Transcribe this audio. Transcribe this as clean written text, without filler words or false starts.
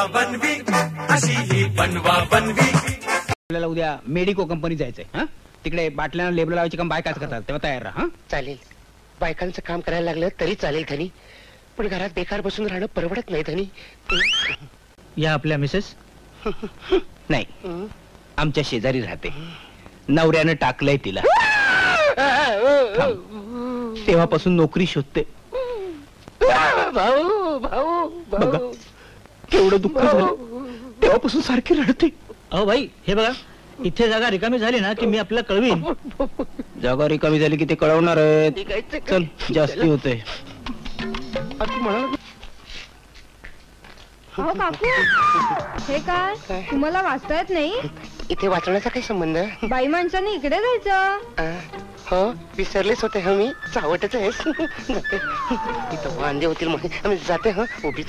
बनवी अशी ही बनवा बनवी. आपल्याला उद्या मेडिको कंपनी जायचंय. हा तिकडे बाटल्यांना लेबल लावायची काम बायकाच करतात, तेव्हा तयार राहा. चालेल, बायकांचं काम करायला लागलं तरी चालेल धनी, पण घरात बेकार बसून राहणं परवडत नाही धनी. या आपल्या मिसेस नाही, आमच्या शेजारी राहते. नवऱ्यानं टाकलंय तिला, तेव्हापासून नोकरी शोधते. भाऊ भाऊ बघा केवढं दुःख झालं, तेव्हापासून सारखी रडते. अहो भाई, हे बघा, इथे जागा रिकामी झाली ना की मी आपल्याला कळवीन. जागा रिकामी झाली की ते कळवणार आहेत. चल, जास्ती होतंय. अहो काकू, हे काय तुम्हाला वाचता येत नाही? इथे वाचण्याचा काही संबंध? बाई माणसाने इकडे जायचं. हो, विसरलेच होते. मी चावटच आहेस. जाते, इथं वांदे होतील म्हणून जाते. उभी